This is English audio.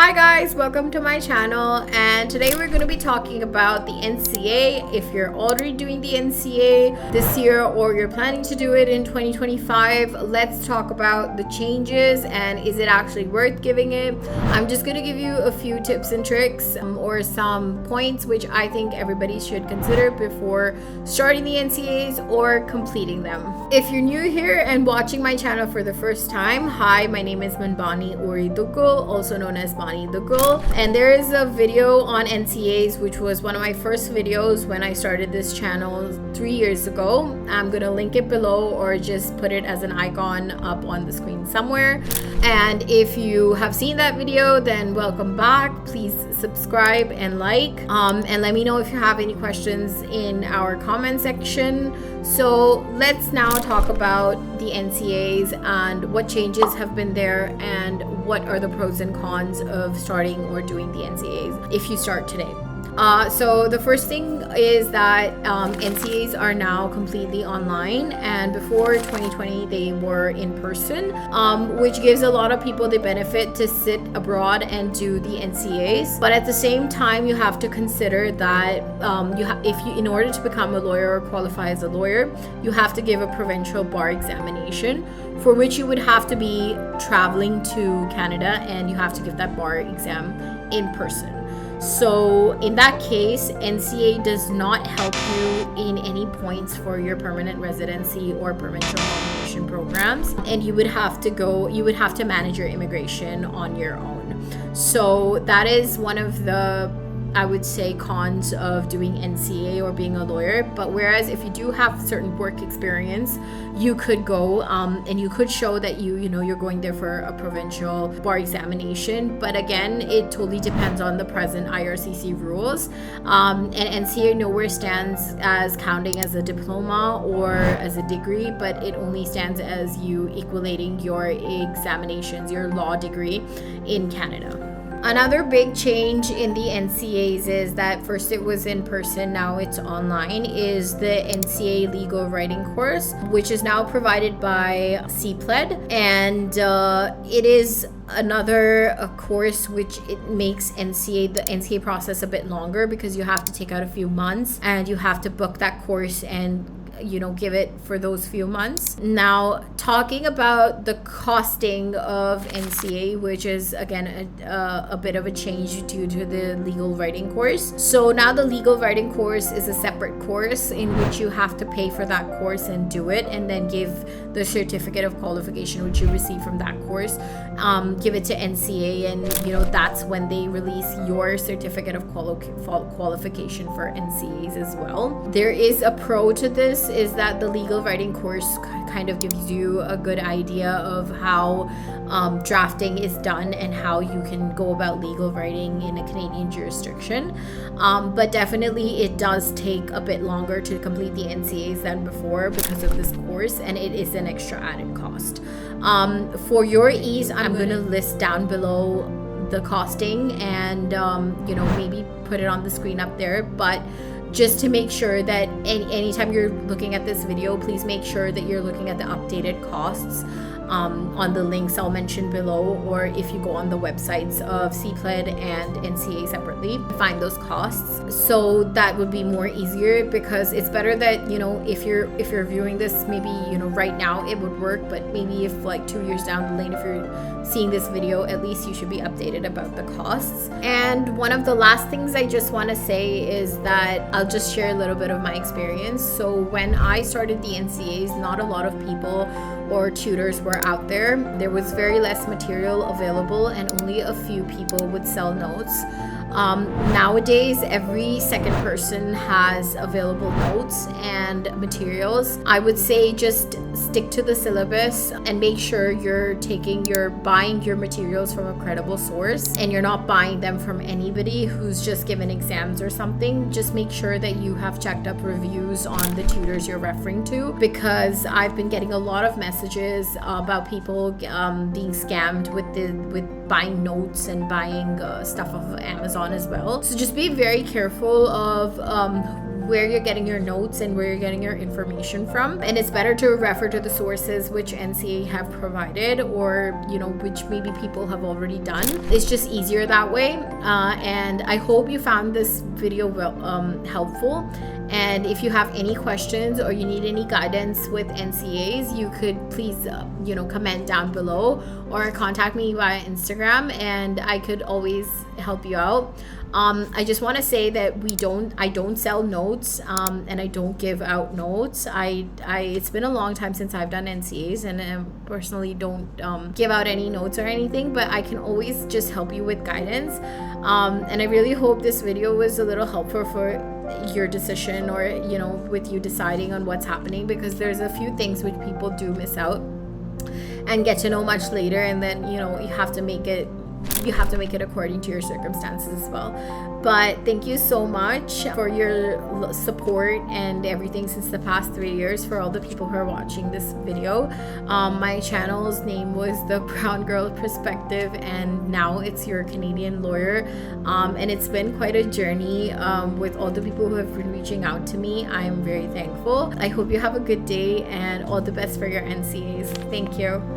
Hi guys, welcome to my channel, and today we're going to be talking about the NCA. If you're already doing the NCA this year or you're planning to do it in 2025, let's talk about the changes and is it actually worth giving it. I'm just going to give you a few tips and tricks or some points which I think everybody should consider before starting the NCAs or completing them. If you're new here and watching my channel for the first time, hi, my name is Manbani Uridukul, also known as Bani the Girl, and there is a video on NCAs which was one of my first videos when I started this channel 3 years ago. I'm gonna link it below or just put it as an icon up on the screen somewhere. And if you have seen that video, then welcome back. Please subscribe and like, and let me know if you have any questions in our comment section. So let's now talk about the NCAs and what changes have been there and what are the pros and cons of starting or doing the NCAs if you start today. So the first thing is that NCAs are now completely online, and before 2020 they were in person, which gives a lot of people the benefit to sit abroad and do the NCAs. But at the same time, you have to consider that in order to become a lawyer or qualify as a lawyer, you have to give a provincial bar examination, for which you would have to be traveling to Canada and you have to give that bar exam in person. So in that case, NCA does not help you in any points for your permanent residency or provincial nomination programs, and you would have to manage your immigration on your own. So that is one of the, I would say, cons of doing NCA or being a lawyer. But whereas if you do have certain work experience, you could go and you could show that you're going there for a provincial bar examination. But again, it totally depends on the present IRCC rules. And NCA nowhere stands as counting as a diploma or as a degree, but it only stands as you equalating your examinations, your law degree in Canada. Another big change in the NCAs is that first it was in person, now it's online, is the NCA legal writing course, which is now provided by CPLED, and it is another course which it makes the NCA process a bit longer, because you have to take out a few months and you have to book that course and give it for those few months. Now, talking about the costing of NCA, which is again a bit of a change due to the legal writing course. So now the legal writing course is a separate course in which you have to pay for that course and do it, and then give the certificate of qualification which you receive from that course, give it to NCA, and that's when they release your certificate of qualification for NCAs as well. There is a pro to this, is that the legal writing course kind of gives you a good idea of how drafting is done and how you can go about legal writing in a Canadian jurisdiction. But definitely it does take a bit longer to complete the NCAs than before because of this course, and it is an extra added cost. For your ease, I'm going to list down below the costing and maybe put it on the screen up there, but just to make sure that anytime you're looking at this video, please make sure that you're looking at the updated costs on the links I'll mention below, or if you go on the websites of CPLED and NCA separately, find those costs. So that would be more easier, because it's better that if you're viewing this, maybe right now it would work, but maybe if like 2 years down the lane, if you're seeing this video, at least you should be updated about the costs. And one of the last things I just want to say is that I'll just share a little bit of my experience. So when I started the NCAs, not a lot of people or tutors were out there. There was very less material available, and only a few people would sell notes. Nowadays, every second person has available notes and materials. I would say just stick to the syllabus and make sure you're buying your materials from a credible source, and you're not buying them from anybody who's just given exams or something. Just make sure that you have checked up reviews on the tutors you're referring to, because I've been getting a lot of messages about people being scammed with buying notes and buying stuff off of Amazon as well. So just be very careful of where you're getting your notes and where you're getting your information from. And it's better to refer to the sources which NCA have provided, or which maybe people have already done. It's just easier that way. And I hope you found this video helpful. And if you have any questions or you need any guidance with NCAs, you could please comment down below or contact me via Instagram, and I could always help you out. I just want to say that I don't sell notes, and I don't give out notes. It's been a long time since I've done NCAs, and I personally don't give out any notes or anything, but I can always just help you with guidance. And I really hope this video was a little helpful for your decision, or with you deciding on what's happening, because there's a few things which people do miss out and get to know much later, and then you have to make it according to your circumstances as well. But thank you so much for your support and everything since the past 3 years. For all the people who are watching this video, my channel's name was The Brown Girl Perspective, and now it's Your Canadian Lawyer. And it's been quite a journey with all the people who have been reaching out to me. I'm very thankful. I hope you have a good day and all the best for your NCAs. Thank you.